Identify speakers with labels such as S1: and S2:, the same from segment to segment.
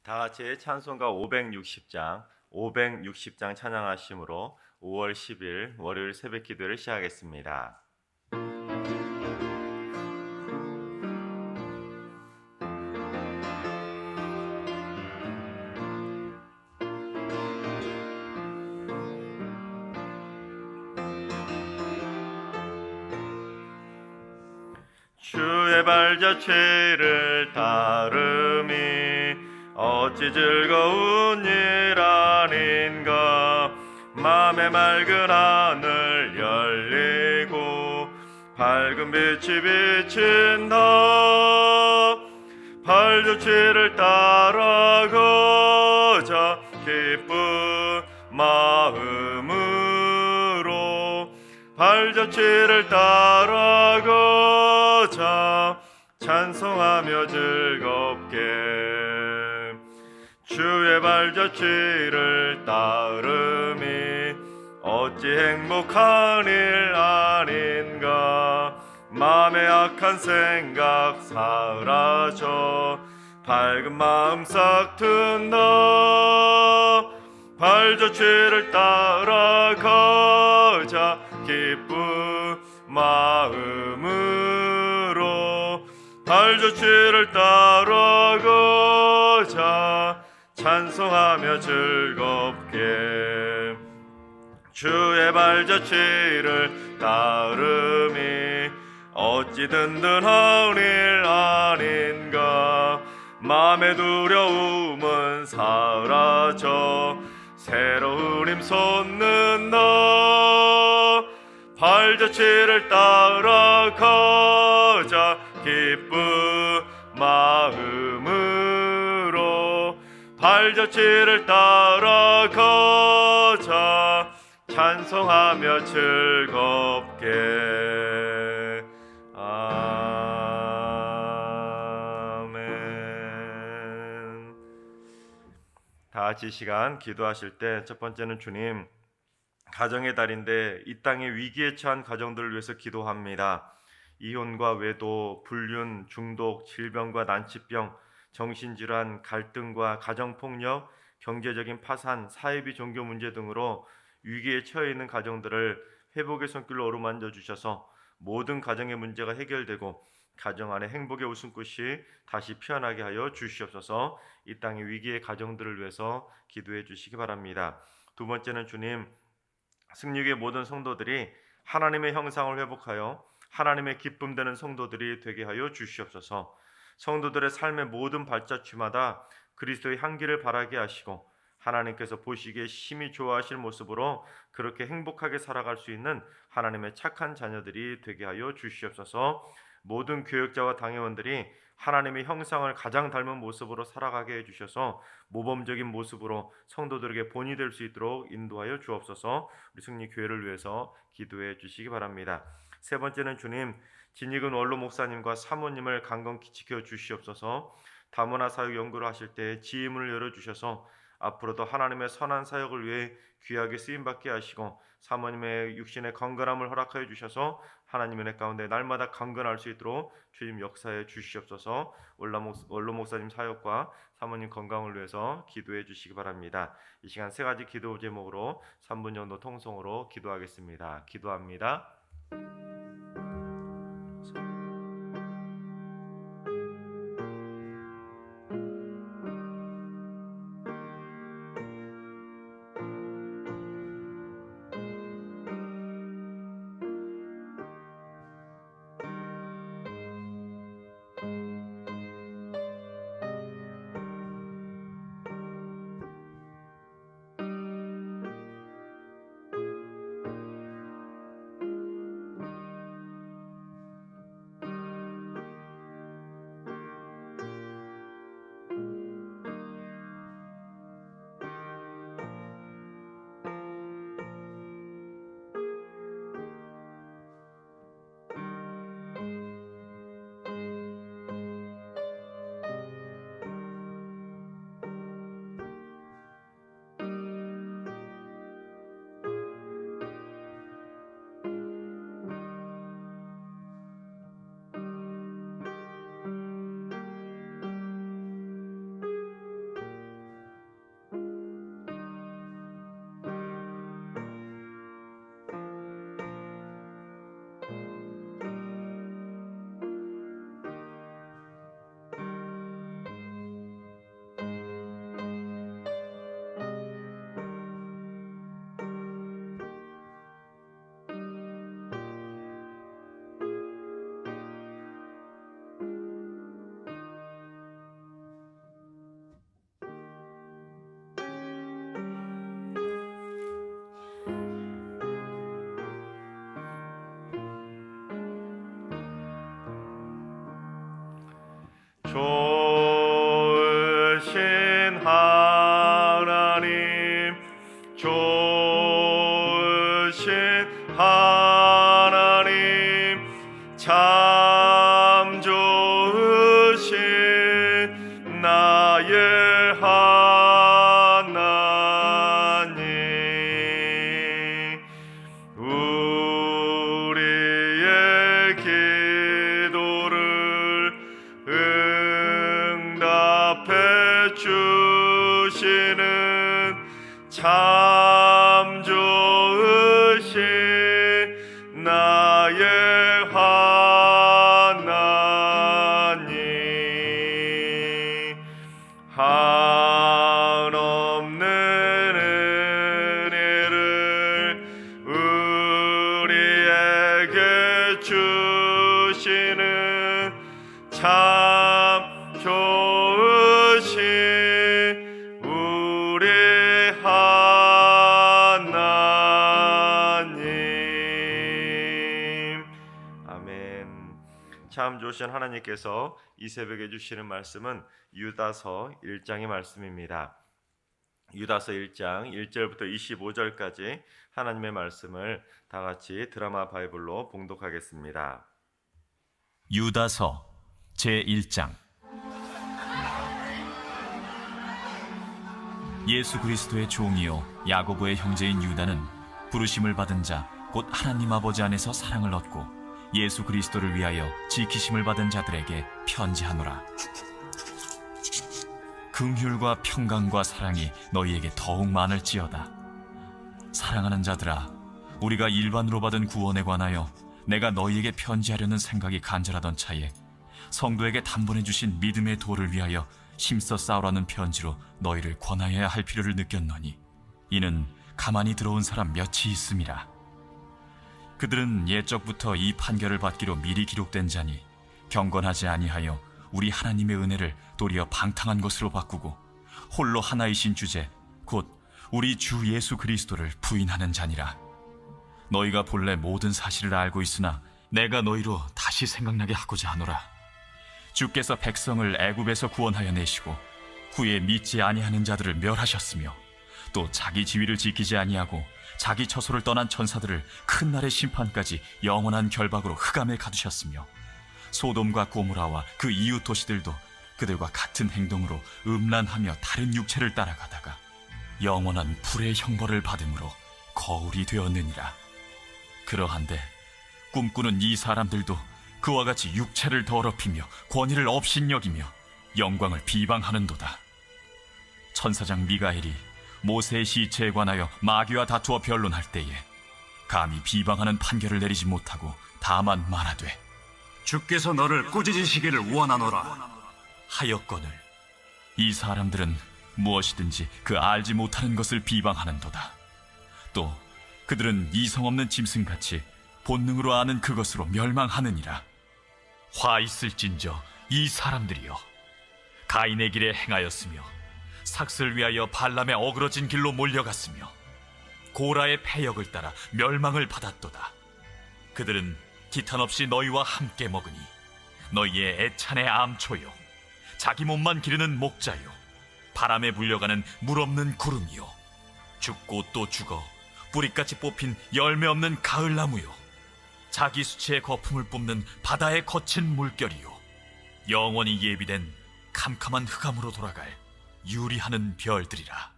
S1: 다 같이 찬송가 560장 찬양하심으로 5월 10일 월요일 새벽 기도를 시작하겠습니다. 주의 발자취를 따름이 어찌 즐거운 일 아닌가. 맘의 맑은 하늘 열리고 밝은 빛이 비친다. 발자취를 따라가자 기쁜 마음으로. 발자취를 따라가자 찬송하며 즐겁게. 주의 발자취를 따름이 어찌 행복한 일 아닌가. 맘의 악한 생각 사라져 밝은 마음 싹 튼다. 발자취를 따라가자 기쁜 마음으로. 발자취를 따라가자 찬송하며 즐겁게. 주의 발자취를 따름이 어찌 든든한 일 아닌가. 맘의 두려움은 사라져 새로운 힘 솟는다. 발자취를 따라가자 기쁜 마음으로. 발자취를 따라가자 찬송하며 즐겁게. 아멘. 다 같이 시간 기도하실 때 첫 번째는 주님, 가정의 달인데 이 땅의 위기에 처한 가정들을 위해서 기도합니다. 이혼과 외도, 불륜, 중독, 질병과 난치병, 정신질환, 갈등과 가정폭력, 경제적인 파산, 사회비, 종교 문제 등으로 위기에 처해 있는 가정들을 회복의 손길로 어루만져 주셔서 모든 가정의 문제가 해결되고 가정 안에 행복의 웃음꽃이 다시 피어나게 하여 주시옵소서. 이 땅의 위기의 가정들을 위해서 기도해 주시기 바랍니다. 두 번째는 주님, 승리의 모든 성도들이 하나님의 형상을 회복하여 하나님의 기쁨 되는 성도들이 되게 하여 주시옵소서. 성도들의 삶의 모든 발자취마다 그리스도의 향기를 바라게 하시고 하나님께서 보시기에 심히 좋아하실 모습으로 그렇게 행복하게 살아갈 수 있는 하나님의 착한 자녀들이 되게 하여 주시옵소서. 모든 교역자와 당회원들이 하나님의 형상을 가장 닮은 모습으로 살아가게 해주셔서 모범적인 모습으로 성도들에게 본이 될 수 있도록 인도하여 주옵소서. 우리 승리 교회를 위해서 기도해 주시기 바랍니다. 세 번째는 주님, 진익은 원로 목사님과 사모님을 강건히 지켜 주시옵소서. 다문화 사역 연구를 하실 때 지혜문을 열어 주셔서 앞으로도 하나님의 선한 사역을 위해 귀하게 쓰임 받게 하시고 사모님의 육신의 건강함을 허락하여 주셔서 하나님의 은혜 가운데 날마다 강건할 수 있도록 주님 역사해 주시옵소서. 원로 목사님 사역과 사모님 건강을 위해서 기도해 주시기 바랍니다. 이 시간 세 가지 기도 제목으로 3분 정도 통성으로 기도하겠습니다. 기도합니다. 하나님, 좋으신 하나님, 참 좋으신 나의 하나님, 우리의 기도를 응답해 주시는 참 좋으신 나의 하나님, 한없는 은혜를 우리에게 주시는 참 좋으신 우리 하나님. 아멘. 참 좋으신 하나님께서 이 새벽에 주시는 말씀은 유다서 1장의 말씀입니다. 유다서 1장 1절부터 25절까지 하나님의 말씀을 다 같이 드라마 바이블로 봉독하겠습니다.
S2: 유다서 제1장. 예수 그리스도의 종이요 야고보의 형제인 유다는 부르심을 받은 자 곧 하나님 아버지 안에서 사랑을 얻고 예수 그리스도를 위하여 지키심을 받은 자들에게 편지하노라. 긍휼과 평강과 사랑이 너희에게 더욱 많을지어다. 사랑하는 자들아, 우리가 일반으로 받은 구원에 관하여 내가 너희에게 편지하려는 생각이 간절하던 차에 성도에게 단번에 주신 믿음의 도를 위하여 힘써 싸우라는 편지로 너희를 권하여야 할 필요를 느꼈노니 이는 가만히 들어온 사람 몇이 있음이라. 그들은 옛적부터 이 판결을 받기로 미리 기록된 자니 경건하지 아니하여 우리 하나님의 은혜를 도리어 방탕한 것으로 바꾸고 홀로 하나이신 주제 곧 우리 주 예수 그리스도를 부인하는 자니라. 너희가 본래 모든 사실을 알고 있으나 내가 너희로 다시 생각나게 하고자 하노라. 주께서 백성을 애굽에서 구원하여 내시고 후에 믿지 아니하는 자들을 멸하셨으며 또 자기 지위를 지키지 아니하고 자기 처소를 떠난 천사들을 큰 날의 심판까지 영원한 결박으로 흑암에 가두셨으며 소돔과 고모라와 그 이웃 도시들도 그들과 같은 행동으로 음란하며 다른 육체를 따라가다가 영원한 불의 형벌을 받음으로 거울이 되었느니라. 그러한데 꿈꾸는 이 사람들도 그와 같이 육체를 더럽히며 권위를 업신여기며 영광을 비방하는도다. 천사장 미가엘이 모세의 시체에 관하여 마귀와 다투어 변론할 때에 감히 비방하는 판결을 내리지 못하고 다만 말하되
S3: 주께서 너를 꾸짖으시기를 원하노라
S2: 하였거늘 이 사람들은 무엇이든지 그 알지 못하는 것을 비방하는도다. 또 그들은 이성 없는 짐승같이 본능으로 아는 그것으로 멸망하느니라. 화 있을진저 이 사람들이여, 가인의 길에 행하였으며 삭슬 위하여 발람의 어그러진 길로 몰려갔으며 고라의 패역을 따라 멸망을 받았도다. 그들은 기탄 없이 너희와 함께 먹으니 너희의 애찬의 암초요 자기 몸만 기르는 목자요 바람에 불려가는 물 없는 구름이요 죽고 또 죽어 뿌리같이 뽑힌 열매 없는 가을나무요 자기 수치의 거품을 뿜는 바다의 거친 물결이요 영원히 예비된 캄캄한 흑암으로 돌아갈 유리하는 별들이라.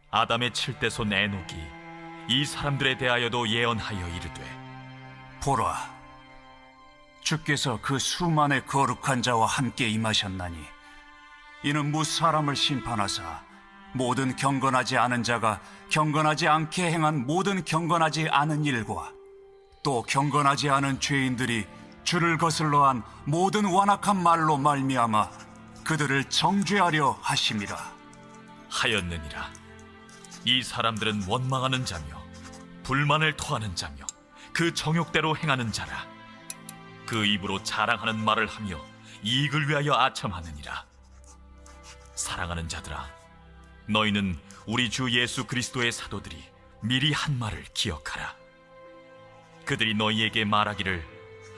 S2: 아담의 7대손 에녹이 이 사람들에 대하여도 예언하여 이르되
S3: 보라, 주께서 그 수만의 거룩한 자와 함께 임하셨나니 이는 무 사람을 심판하사 모든 경건하지 않은 자가 경건하지 않게 행한 모든 경건하지 않은 일과 또 경건하지 않은 죄인들이 주를 거슬러 한 모든 완악한 말로 말미암아 그들을 정죄하려 하심이라
S2: 하였느니라. 이 사람들은 원망하는 자며 불만을 토하는 자며 그 정욕대로 행하는 자라. 그 입으로 자랑하는 말을 하며 이익을 위하여 아첨하느니라. 사랑하는 자들아, 너희는 우리 주 예수 그리스도의 사도들이 미리 한 말을 기억하라. 그들이 너희에게 말하기를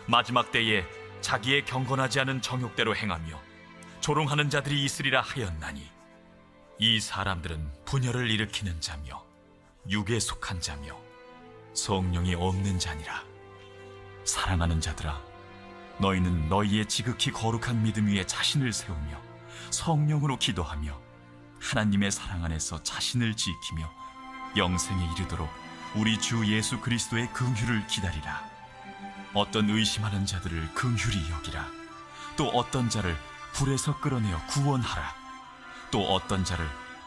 S2: 마지막 때에 자기의 경건하지 않은 정욕대로 행하며 조롱하는 자들이 있으리라 하였나니 이 사람들은 분열을 일으키는 자며 육에 속한 자며 성령이 없는 자니라. 사랑하는 자들아, 너희는 너희의 지극히 거룩한 믿음 위에 자신을 세우며 성령으로 기도하며 하나님의 사랑 안에서 자신을 지키며 영생에 이르도록 우리 주 예수 그리스도의 긍휼을 기다리라. 어떤 의심하는 자들을 긍휼히 여기라. 또 어떤 자를 불에서 끌어내어 구원하라. 또 어떤 자를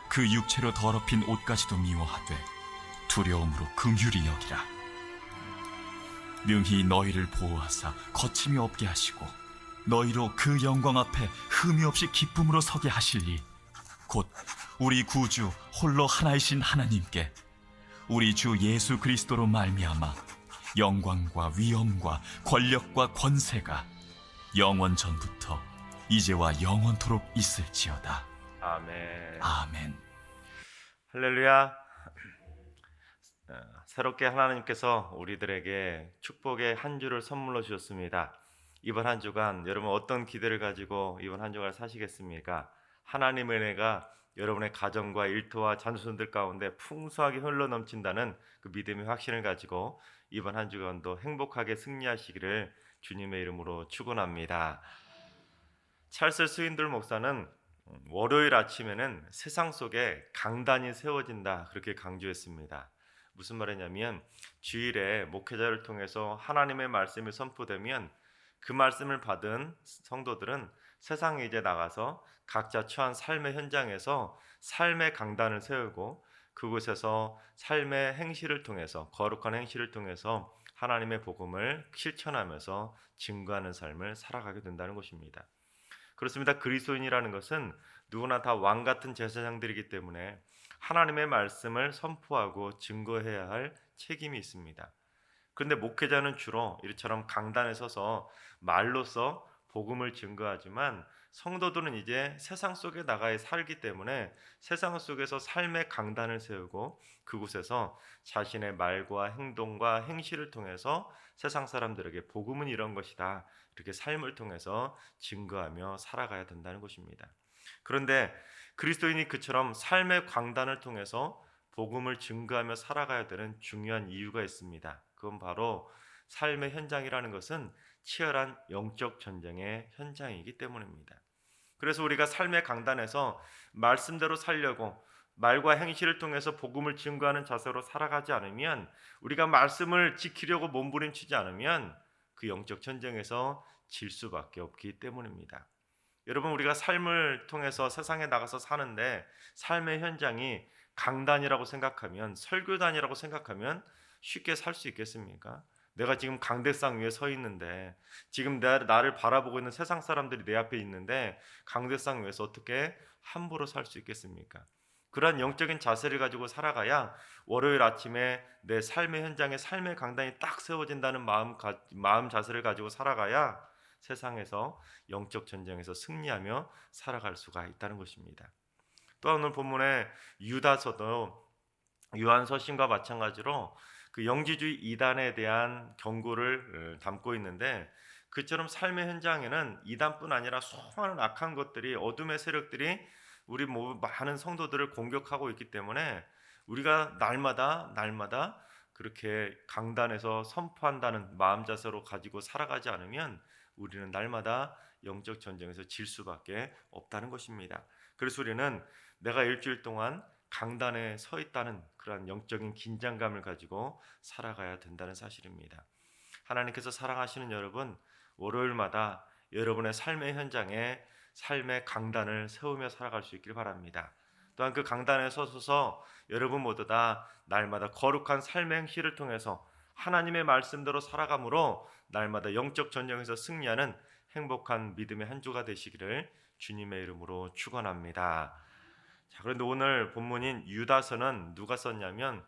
S2: 그 육체로 더럽힌 옷까지도 미워하되 두려움으로 긍휼히 여기라. 능히 너희를 보호하사 거침이 없게 하시고 너희로 그 영광 앞에 흠이 없이 기쁨으로 서게 하시리. 곧 우리 구주 홀로 하나이신 하나님께 우리 주 예수 그리스도로 말미암아 영광과 위엄과 권력과 권세가 영원 전부터 이제와 영원토록 있을지어다.
S1: 아멘.
S2: 아멘.
S1: 할렐루야. 새롭게 하나님께서 우리들에게 축복의 한 주를 선물로 주셨습니다. 이번 한 주간 여러분 어떤 기대를 가지고 이번 한 주간을 사시겠습니까? 하나님의 은혜가 여러분의 가정과 일터와 자손들 가운데 풍성하게 흘러넘친다는 그 믿음의 확신을 가지고 이번 한 주간도 행복하게 승리하시기를 주님의 이름으로 축원합니다. 찰스 스윈들 목사는 월요일 아침에는 세상 속에 강단이 세워진다 그렇게 강조했습니다. 무슨 말이냐면 주일에 목회자를 통해서 하나님의 말씀이 선포되면 그 말씀을 받은 성도들은 세상에 이제 나가서 각자 처한 삶의 현장에서 삶의 강단을 세우고 그곳에서 삶의 행실을 통해서 거룩한 행실을 통해서 하나님의 복음을 실천하면서 증거하는 삶을 살아가게 된다는 것입니다. 그렇습니다. 그리스도인이라는 것은 누구나 다 왕 같은 제사장들이기 때문에 하나님의 말씀을 선포하고 증거해야 할 책임이 있습니다. 그런데 목회자는 주로 이처럼 강단에 서서 말로써 복음을 증거하지만 성도들은 이제 세상 속에 나가 살기 때문에 세상 속에서 삶의 강단을 세우고 그곳에서 자신의 말과 행동과 행실을 통해서 세상 사람들에게 복음은 이런 것이다 이렇게 삶을 통해서 증거하며 살아가야 된다는 것입니다. 그런데 그리스도인이 그처럼 삶의 강단을 통해서 복음을 증거하며 살아가야 되는 중요한 이유가 있습니다. 그건 바로 삶의 현장이라는 것은 치열한 영적 전쟁의 현장이기 때문입니다. 그래서 우리가 삶의 강단에서 말씀대로 살려고 말과 행실을 통해서 복음을 증거하는 자세로 살아가지 않으면, 우리가 말씀을 지키려고 몸부림치지 않으면 그 영적 전쟁에서 질 수밖에 없기 때문입니다. 여러분, 우리가 삶을 통해서 세상에 나가서 사는데 삶의 현장이 강단이라고 생각하면, 설교단이라고 생각하면 쉽게 살 수 있겠습니까? 내가 지금 강대상 위에 서 있는데, 지금 나를 바라보고 있는 세상 사람들이 내 앞에 있는데 강대상 위에서 어떻게 함부로 살 수 있겠습니까? 그러한 영적인 자세를 가지고 살아가야 월요일 아침에 내 삶의 현장에 삶의 강단이 딱 세워진다는 마음 자세를 가지고 살아가야 세상에서 영적 전쟁에서 승리하며 살아갈 수가 있다는 것입니다. 또한 오늘 본문의 유다서도 요한서신과 마찬가지로 그 영지주의 이단에 대한 경고를 담고 있는데, 그처럼 삶의 현장에는 이단뿐 아니라 수많은 악한 것들이, 어둠의 세력들이 우리 많은 성도들을 공격하고 있기 때문에 우리가 날마다 그렇게 강단에서 선포한다는 마음 자세로 가지고 살아가지 않으면 우리는 날마다 영적 전쟁에서 질 수밖에 없다는 것입니다. 그래서 우리는 내가 일주일 동안 강단에 서 있다는 그러한 영적인 긴장감을 가지고 살아가야 된다는 사실입니다. 하나님께서 사랑하시는 여러분, 월요일마다 여러분의 삶의 현장에 삶의 강단을 세우며 살아갈 수 있길 바랍니다. 또한 그 강단에 서서 여러분 모두 다 날마다 거룩한 삶의 행실을 통해서 하나님의 말씀대로 살아감으로 날마다 영적 전쟁에서 승리하는 행복한 믿음의 한 주가 되시기를 주님의 이름으로 축원합니다. 자, 그런데 오늘 본문인 유다서는 누가 썼냐면,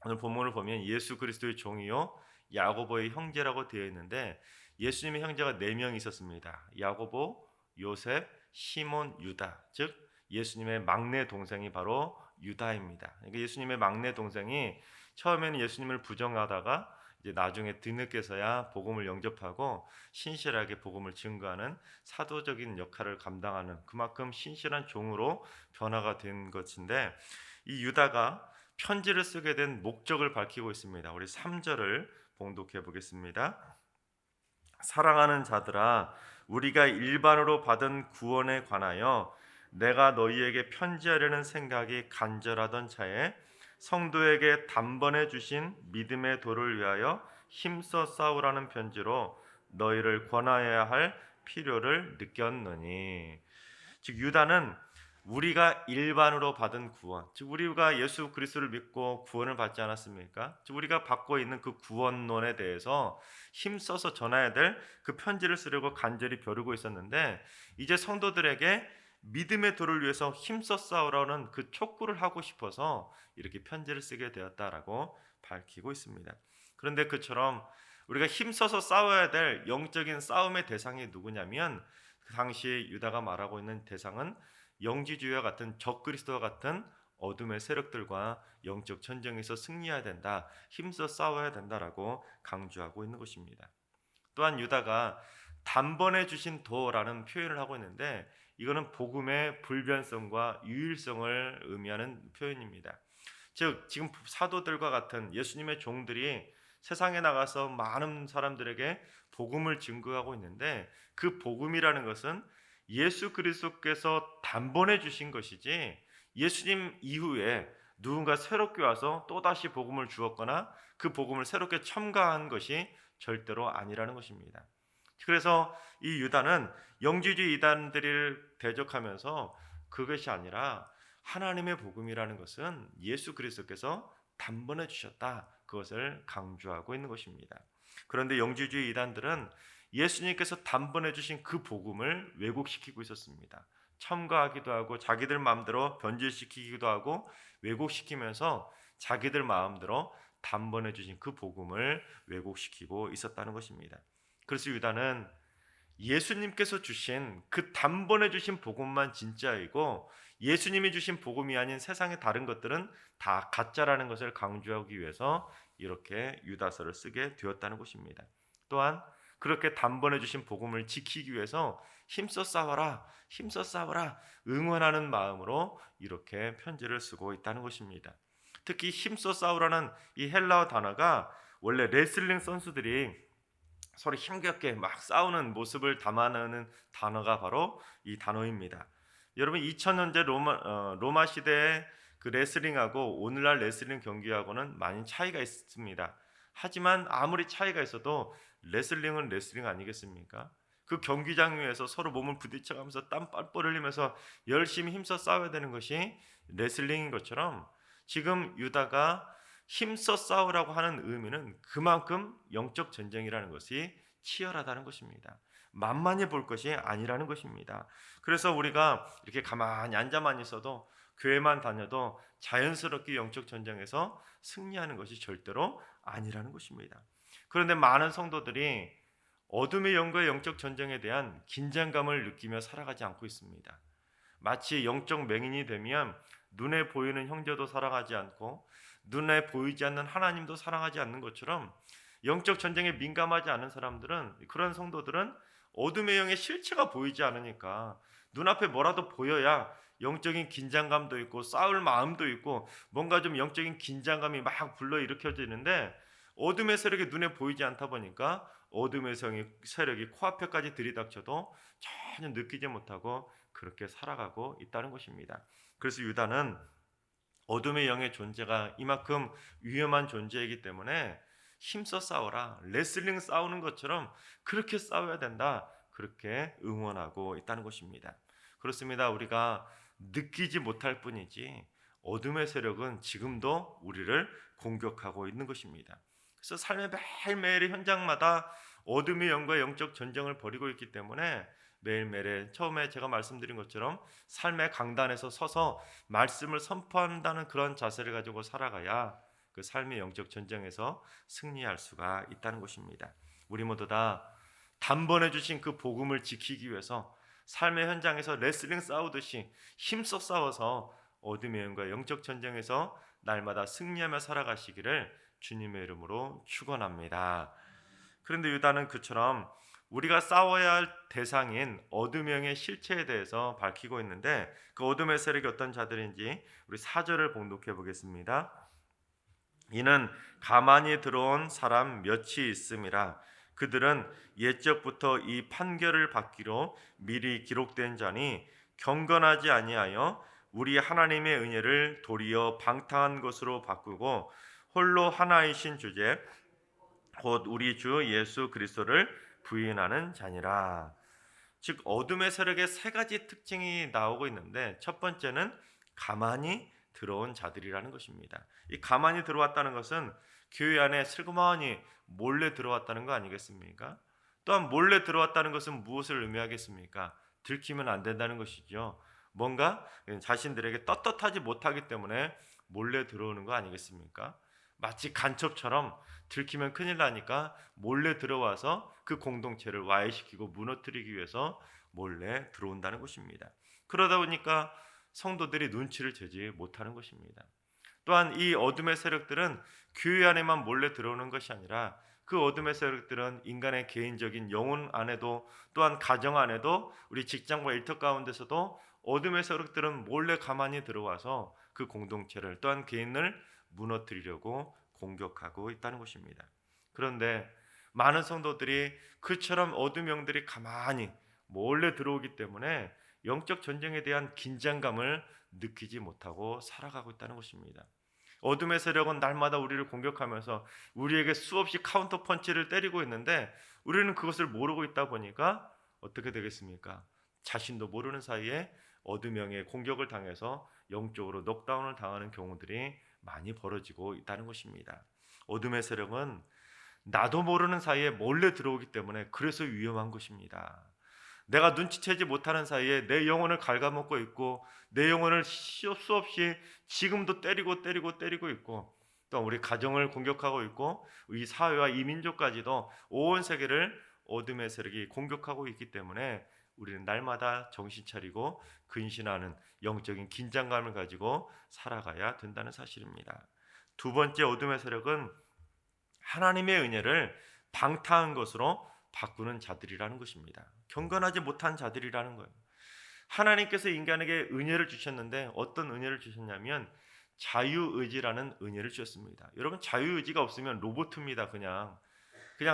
S1: 오늘 본문을 보면 예수 그리스도의 종이요 야고보의 형제라고 되어 있는데, 예수님의 형제가 4명이 있었습니다. 야고보, 요셉, 시몬, 유다. 즉 예수님의 막내 동생이 바로 유다입니다. 그러니까 예수님의 막내 동생이 처음에는 예수님을 부정하다가 이제 나중에 뒤늦게서야 복음을 영접하고 신실하게 복음을 증거하는 사도적인 역할을 감당하는 그만큼 신실한 종으로 변화가 된 것인데, 이 유다가 편지를 쓰게 된 목적을 밝히고 있습니다. 우리 3절을 봉독해 보겠습니다. 사랑하는 자들아, 우리가 일반으로 받은 구원에 관하여 내가 너희에게 편지하려는 생각이 간절하던 차에 성도에게 단번에 주신 믿음의 도를 위하여 힘써 싸우라는 편지로 너희를 권하여야 할 필요를 느꼈느니. 즉 유다는 우리가 일반으로 받은 구원, 즉 우리가 예수 그리스도를 믿고 구원을 받지 않았습니까? 즉 우리가 받고 있는 그 구원론에 대해서 힘써서 전해야 될 그 편지를 쓰려고 간절히 벼르고 있었는데, 이제 성도들에게 믿음의 도를 위해서 힘써 싸우라는 그 촉구를 하고 싶어서 이렇게 편지를 쓰게 되었다라고 밝히고 있습니다. 그런데 그처럼 우리가 힘써서 싸워야 될 영적인 싸움의 대상이 누구냐면, 그 당시 유다가 말하고 있는 대상은 영지주의와 같은 적그리스도와 같은 어둠의 세력들과 영적 전쟁에서 승리해야 된다, 힘써 싸워야 된다라고 강조하고 있는 것입니다. 또한 유다가 단번에 주신 도라는 표현을 하고 있는데, 이거는 복음의 불변성과 유일성을 의미하는 표현입니다. 즉 지금 사도들과 같은 예수님의 종들이 세상에 나가서 많은 사람들에게 복음을 증거하고 있는데, 그 복음이라는 것은 예수 그리스도께서 단번에 주신 것이지 예수님 이후에 누군가 새롭게 와서 또다시 복음을 주었거나 그 복음을 새롭게 첨가한 것이 절대로 아니라는 것입니다. 그래서 이 유다는 영지주의 이단들을 대적하면서 그것이 아니라 하나님의 복음이라는 것은 예수 그리스도께서 단번에 주셨다, 그것을 강조하고 있는 것입니다. 그런데 영지주의 이단들은 예수님께서 단번에 주신 그 복음을 왜곡시키고 있었습니다. 첨가하기도 하고 자기들 마음대로 변질시키기도 하고 왜곡시키면서 자기들 마음대로 단번에 주신 그 복음을 왜곡시키고 있었다는 것입니다. 그래서 유다는 예수님께서 주신 그 단번에 주신 복음만 진짜이고 예수님이 주신 복음이 아닌 세상의 다른 것들은 다 가짜라는 것을 강조하기 위해서 이렇게 유다서를 쓰게 되었다는 것입니다. 또한 그렇게 단번에 주신 복음을 지키기 위해서 힘써 싸워라, 힘써 싸워라 응원하는 마음으로 이렇게 편지를 쓰고 있다는 것입니다. 특히 힘써 싸우라는 이 헬라어 단어가 원래 레슬링 선수들이 서로 힘겹게 막 싸우는 모습을 담아내는 단어가 바로 이 단어입니다. 여러분 2000년대 로마 시대의 그 레슬링하고 오늘날 레슬링 경기하고는 많이 차이가 있습니다. 하지만 아무리 차이가 있어도 레슬링은 레슬링 아니겠습니까? 그 경기장 위에서 서로 몸을 부딪혀가면서 땀 뻘뻘 흘리면서 열심히 힘써 싸워야 되는 것이 레슬링인 것처럼, 지금 유다가 힘써 싸우라고 하는 의미는 그만큼 영적 전쟁이라는 것이 치열하다는 것입니다. 만만히 볼 것이 아니라는 것입니다. 그래서 우리가 이렇게 가만히 앉아만 있어도, 교회만 다녀도 자연스럽게 영적 전쟁에서 승리하는 것이 절대로 아니라는 것입니다. 그런데 많은 성도들이 어둠의 영과의 영적 전쟁에 대한 긴장감을 느끼며 살아가지 않고 있습니다. 마치 영적 맹인이 되면 눈에 보이는 형제도 사랑하지 않고 눈에 보이지 않는 하나님도 사랑하지 않는 것처럼, 영적 전쟁에 민감하지 않은 사람들은, 그런 성도들은 어둠의 영의 실체가 보이지 않으니까 눈앞에 뭐라도 보여야 영적인 긴장감도 있고 싸울 마음도 있고 뭔가 좀 영적인 긴장감이 막 불러일으켜지는데, 어둠의 세력이 눈에 보이지 않다 보니까 어둠의 세력이 코앞에까지 들이닥쳐도 전혀 느끼지 못하고 그렇게 살아가고 있다는 것입니다. 그래서 유다는 어둠의 영의 존재가 이만큼 위험한 존재이기 때문에 힘써 싸워라, 레슬링 싸우는 것처럼 그렇게 싸워야 된다, 그렇게 응원하고 있다는 것입니다. 그렇습니다. 우리가 느끼지 못할 뿐이지 어둠의 세력은 지금도 우리를 공격하고 있는 것입니다. 그래서 삶의 매일매일의 현장마다 어둠의 영과 영적 전쟁을 벌이고 있기 때문에 매일매일 처음에 제가 말씀드린 것처럼 삶의 강단에서 서서 말씀을 선포한다는 그런 자세를 가지고 살아가야 그 삶의 영적 전쟁에서 승리할 수가 있다는 것입니다. 우리 모두 다 단번에 주신 그 복음을 지키기 위해서 삶의 현장에서 레슬링 싸우듯이 힘써 싸워서 어둠의 영과 영적 전쟁에서 날마다 승리하며 살아가시기를 주님의 이름으로 축원합니다. 그런데 유다는 그처럼 우리가 싸워야 할 대상인 어둠의 영의 실체에 대해서 밝히고 있는데, 그 어둠의 세력이 어떤 자들인지 우리 4절을 봉독해 보겠습니다. 이는 가만히 들어온 사람 몇이 있음이라. 그들은 옛적부터 이 판결을 받기로 미리 기록된 자니 경건하지 아니하여 우리 하나님의 은혜를 도리어 방탕한 것으로 바꾸고 홀로 하나이신 주제 곧 우리 주 예수 그리스도를 부인하는 자니라. 즉 어둠의 세력의 세 가지 특징이 나오고 있는데, 첫 번째는 가만히 들어온 자들이라는 것입니다. 이 가만히 들어왔다는 것은 교회 안에 슬그머니 몰래 들어왔다는 거 아니겠습니까? 또한 몰래 들어왔다는 것은 무엇을 의미하겠습니까? 들키면 안 된다는 것이죠. 뭔가 자신들에게 떳떳하지 못하기 때문에 몰래 들어오는 거 아니겠습니까? 마치 간첩처럼 들키면 큰일 나니까 몰래 들어와서 그 공동체를 와해시키고 무너뜨리기 위해서 몰래 들어온다는 것입니다. 그러다 보니까 성도들이 눈치를 채지 못하는 것입니다. 또한 이 어둠의 세력들은 교회 안에만 몰래 들어오는 것이 아니라 그 어둠의 세력들은 인간의 개인적인 영혼 안에도, 또한 가정 안에도, 우리 직장과 일터 가운데서도 어둠의 세력들은 몰래 가만히 들어와서 그 공동체를, 또한 개인을 무너뜨리려고 공격하고 있다는 것입니다. 그런데 많은 성도들이 그처럼 어둠 영들이 가만히 몰래 들어오기 때문에 영적 전쟁에 대한 긴장감을 느끼지 못하고 살아가고 있다는 것입니다. 어둠의 세력은 날마다 우리를 공격하면서 우리에게 수없이 카운터 펀치를 때리고 있는데, 우리는 그것을 모르고 있다 보니까 어떻게 되겠습니까? 자신도 모르는 사이에 어둠 영의 공격을 당해서 영적으로 넉다운을 당하는 경우들이 많이 벌어지고 있다는 것입니다. 어둠의 세력은 나도 모르는 사이에 몰래 들어오기 때문에 그래서 위험한 것입니다. 내가 눈치채지 못하는 사이에 내 영혼을 갉아먹고 있고, 내 영혼을 수없이 지금도 때리고 있고, 또 우리 가정을 공격하고 있고, 이 사회와 이 민족까지도 온 세계를 어둠의 세력이 공격하고 있기 때문에 우리는 날마다 정신 차리고 근신하는 영적인 긴장감을 가지고 살아가야 된다는 사실입니다. 두 번째 어둠의 세력은 하나님의 은혜를 방탕한 것으로 바꾸는 자들이라는 것입니다. 경건하지 못한 자들이라는 거예요. 하나님께서 인간에게 은혜를 주셨는데 어떤 은혜를 주셨냐면 자유의지라는 은혜를 주셨습니다. 여러분, 자유의지가 없으면 로봇입니다. 그냥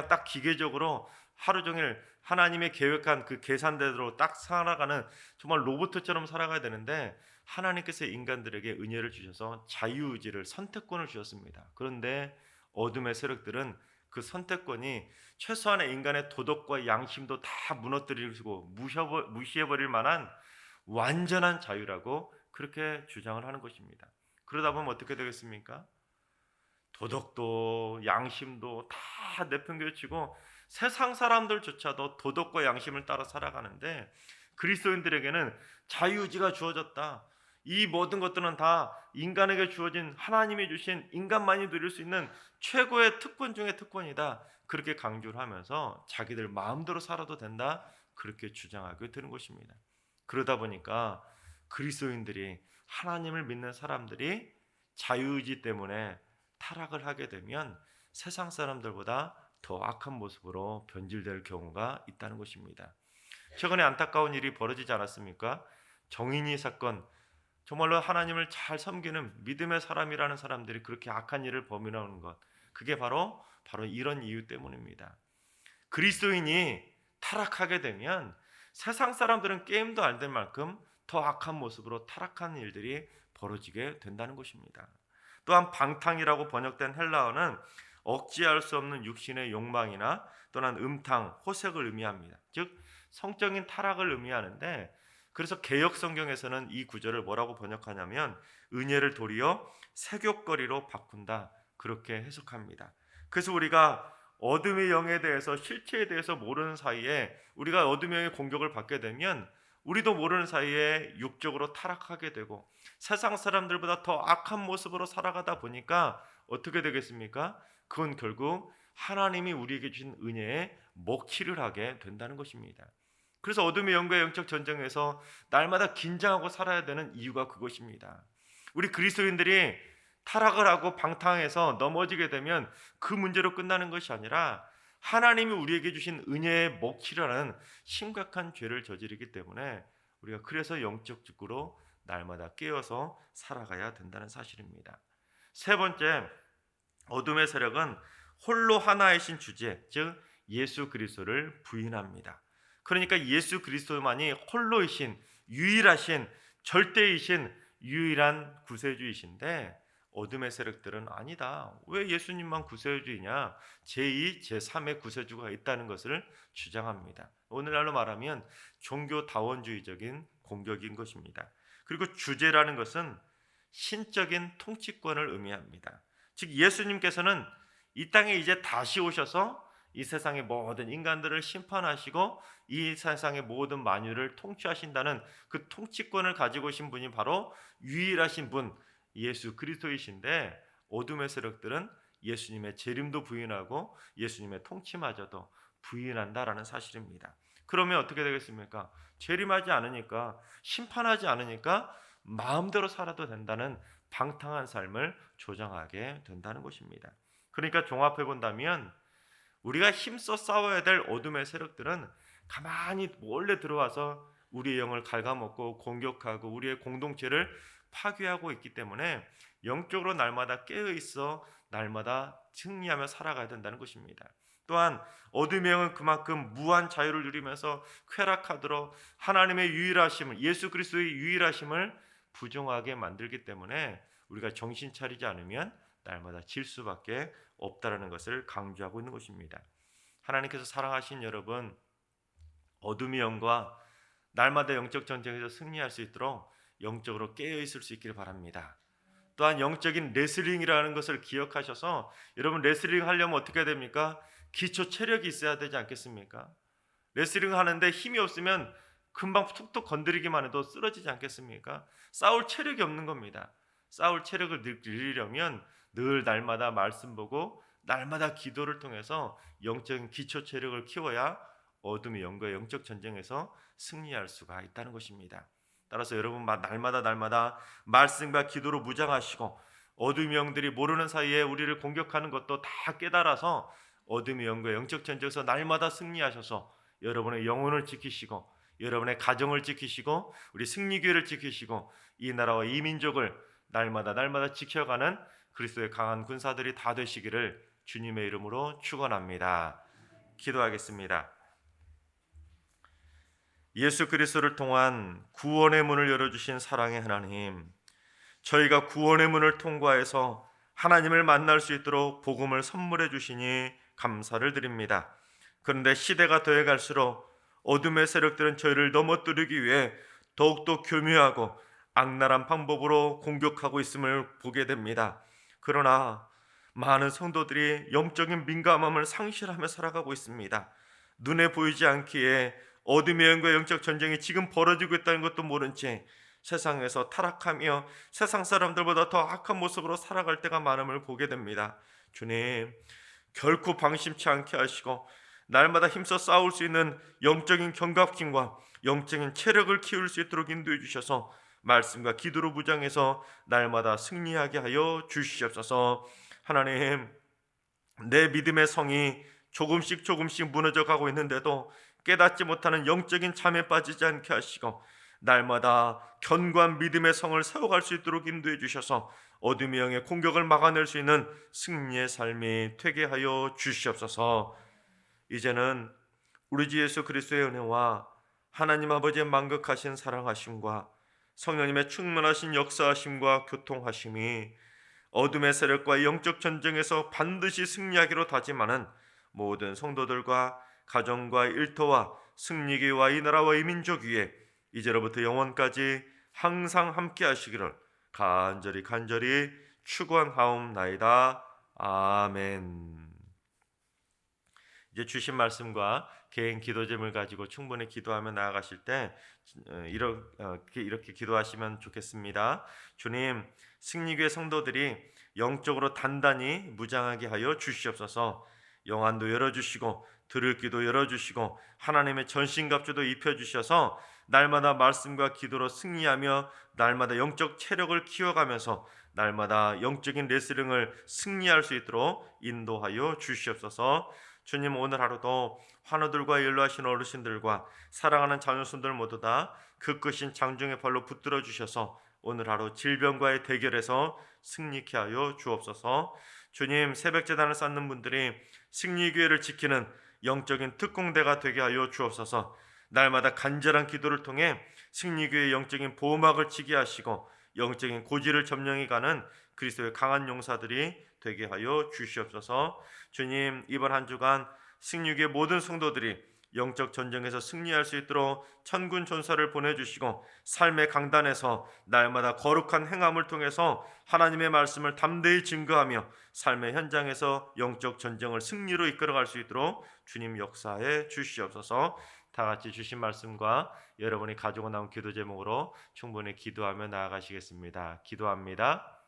S1: 딱 기계적으로 하루 종일 하나님의 계획한 그 계산대로 딱 살아가는 정말 로봇처럼 살아가야 되는데, 하나님께서 인간들에게 은혜를 주셔서 자유의지를, 선택권을 주셨습니다. 그런데 어둠의 세력들은 그 선택권이 최소한의 인간의 도덕과 양심도 다 무너뜨리고 무시해버릴 만한 완전한 자유라고 그렇게 주장을 하는 것입니다. 그러다 보면 어떻게 되겠습니까? 도덕도 양심도 다 내팽개치고 세상 사람들조차도 도덕과 양심을 따라 살아가는데, 그리스도인들에게는 자유의지가 주어졌다. 이 모든 것들은 다 인간에게 주어진, 하나님이 주신, 인간만이 누릴 수 있는 최고의 특권 중의 특권이다. 그렇게 강조를 하면서 자기들 마음대로 살아도 된다. 그렇게 주장하게 되는 것입니다. 그러다 보니까 그리스도인들이, 하나님을 믿는 사람들이 자유의지 때문에 타락을 하게 되면 세상 사람들보다 더 악한 모습으로 변질될 경우가 있다는 것입니다. 최근에 안타까운 일이 벌어지지 않았습니까? 정인이 사건, 정말로 하나님을 잘 섬기는 믿음의 사람이라는 사람들이 그렇게 악한 일을 범하는 것, 그게 바로 이런 이유 때문입니다. 그리스도인이 타락하게 되면 세상 사람들은 게임도 안 될 만큼 더 악한 모습으로 타락하는 일들이 벌어지게 된다는 것입니다. 또한 방탕이라고 번역된 헬라어는 억제할 수 없는 육신의 욕망이나 또는 음탕, 호색을 의미합니다. 즉 성적인 타락을 의미하는데, 그래서 개역 성경에서는 이 구절을 뭐라고 번역하냐면 은혜를 도리어 색욕거리로 바꾼다, 그렇게 해석합니다. 그래서 우리가 어둠의 영에 대해서, 실체에 대해서 모르는 사이에 우리가 어둠의 영의 공격을 받게 되면 우리도 모르는 사이에 육적으로 타락하게 되고 세상 사람들보다 더 악한 모습으로 살아가다 보니까 어떻게 되겠습니까? 그건 결국 하나님이 우리에게 주신 은혜에 먹칠을 하게 된다는 것입니다. 그래서 어둠의 영과 영적 전쟁에서 날마다 긴장하고 살아야 되는 이유가 그것입니다. 우리 그리스도인들이 타락을 하고 방탕해서 넘어지게 되면 그 문제로 끝나는 것이 아니라 하나님이 우리에게 주신 은혜의 먹히라는 심각한 죄를 저지르기 때문에 우리가 그래서 영적 직구로 날마다 깨어서 살아가야 된다는 사실입니다. 세 번째, 어둠의 세력은 홀로 하나이신 주제, 즉 예수 그리스도를 부인합니다. 그러니까 예수 그리스도만이 홀로이신, 유일하신, 절대이신 유일한 구세주이신데 어둠의 세력들은 아니다. 왜 예수님만 구세주이냐? 제2, 제3의 구세주가 있다는 것을 주장합니다. 오늘날로 말하면 종교다원주의적인 공격인 것입니다. 그리고 주제라는 것은 신적인 통치권을 의미합니다. 즉 예수님께서는 이 땅에 이제 다시 오셔서 이 세상의 모든 인간들을 심판하시고 이 세상의 모든 만유를 통치하신다는 그 통치권을 가지고 오신 분이 바로 유일하신 분 예수 그리스도이신데 어둠의 세력들은 예수님의 재림도 부인하고 예수님의 통치마저도 부인한다라는 사실입니다. 그러면 어떻게 되겠습니까? 재림하지 않으니까, 심판하지 않으니까 마음대로 살아도 된다는 방탕한 삶을 조장하게 된다는 것입니다. 그러니까 종합해 본다면 우리가 힘써 싸워야 될 어둠의 세력들은 가만히 몰래 들어와서 우리의 영을 갉아먹고 공격하고 우리의 공동체를 파괴하고 있기 때문에 영적으로 날마다 깨어있어 날마다 승리하며 살아가야 된다는 것입니다. 또한 어둠의 영은 그만큼 무한 자유를 누리면서 쾌락하도록 하나님의 유일하심을, 예수 그리스도의 유일하심을 부정하게 만들기 때문에 우리가 정신 차리지 않으면 날마다 질 수밖에 없다라는 것을 강조하고 있는 것입니다. 하나님께서 사랑하신 여러분, 어둠의 영과 날마다 영적 전쟁에서 승리할 수 있도록 영적으로 깨어 있을 수 있기를 바랍니다. 또한 영적인 레슬링이라는 것을 기억하셔서 여러분 레슬링 하려면 어떻게 됩니까? 기초 체력이 있어야 되지 않겠습니까? 레슬링 하는데 힘이 없으면 금방 툭툭 건드리기만 해도 쓰러지지 않겠습니까? 싸울 체력이 없는 겁니다. 싸울 체력을 늘리려면 늘 날마다 말씀 보고 날마다 기도를 통해서 영적인 기초 체력을 키워야 어둠의 영과 영적 전쟁에서 승리할 수가 있다는 것입니다. 따라서 여러분 날마다 말씀과 기도로 무장하시고 어둠의 영들이 모르는 사이에 우리를 공격하는 것도 다 깨달아서 어둠의 영과 영적 전쟁에서 날마다 승리하셔서 여러분의 영혼을 지키시고 여러분의 가정을 지키시고 우리 승리교회를 지키시고 이 나라와 이 민족을 날마다 지켜가는 그리스도의 강한 군사들이 다 되시기를 주님의 이름으로 축원합니다. 기도하겠습니다. 예수 그리스도를 통한 구원의 문을 열어주신 사랑의 하나님, 저희가 구원의 문을 통과해서 하나님을 만날 수 있도록 복음을 선물해 주시니 감사를 드립니다. 그런데 시대가 더해갈수록 어둠의 세력들은 저희를 넘어뜨리기 위해 더욱더 교묘하고 악랄한 방법으로 공격하고 있음을 보게 됩니다. 그러나 많은 성도들이 영적인 민감함을 상실하며 살아가고 있습니다. 눈에 보이지 않기에 어둠의 영과 영적 전쟁이 지금 벌어지고 있다는 것도 모른 채 세상에서 타락하며 세상 사람들보다 더 악한 모습으로 살아갈 때가 많음을 보게 됩니다. 주님, 결코 방심치 않게 하시고 날마다 힘써 싸울 수 있는 영적인 견갑힘과 영적인 체력을 키울 수 있도록 인도해 주셔서 말씀과 기도로 무장해서 날마다 승리하게 하여 주시옵소서. 하나님, 내 믿음의 성이 조금씩 무너져 가고 있는데도 깨닫지 못하는 영적인 잠에 빠지지 않게 하시고 날마다 견고한 믿음의 성을 세워갈 수 있도록 인도해 주셔서 어둠의 영의 공격을 막아낼 수 있는 승리의 삶이 되게 하여 주시옵소서. 이제는 우리 주 예수 그리스도의 은혜와 하나님 아버지의 만극하신 사랑하심과 성령님의 충만하신 역사하심과 교통하심이 어둠의 세력과 영적 전쟁에서 반드시 승리하기로 다짐하는 모든 성도들과 가정과 일터와 승리교회와 이 나라와 이 민족 위에 이제로부터 영원까지 항상 함께 하시기를 간절히 축원하옵나이다. 아멘. 이제 주신 말씀과 개인 기도점을 가지고 충분히 기도하며 나아가실 때 이렇게 기도하시면 좋겠습니다. 주님, 승리교회 성도들이 영적으로 단단히 무장하게 하여 주시옵소서. 영안도 열어주시고 들을 귀도 열어주시고 하나님의 전신갑주도 입혀주셔서 날마다 말씀과 기도로 승리하며 날마다 영적 체력을 키워가면서 날마다 영적인 레슬링을 승리할 수 있도록 인도하여 주시옵소서. 주님, 오늘 하루도 환우들과 연로하신 어르신들과 사랑하는 자녀손들 모두 다 그 끝인 장중의 발로 붙들어 주셔서 오늘 하루 질병과의 대결에서 승리케 하여 주옵소서. 주님, 새벽 제단을 쌓는 분들이 승리교회를 지키는 영적인 특공대가 되게 하여 주옵소서. 날마다 간절한 기도를 통해 승리교회의 영적인 보호막을 치게 하시고 영적인 고지를 점령해 가는 그리스도의 강한 용사들이 되게 하여 주시옵소서. 주님, 이번 한 주간 승리교회 모든 성도들이 영적 전쟁에서 승리할 수 있도록 천군 천사를 보내주시고 삶의 강단에서 날마다 거룩한 행함을 통해서 하나님의 말씀을 담대히 증거하며 삶의 현장에서 영적 전쟁을 승리로 이끌어갈 수 있도록 주님 역사해 주시옵소서. 다 같이 주신 말씀과 여러분이 가지고 나온 기도 제목으로 충분히 기도하며 나아가시겠습니다. 기도합니다.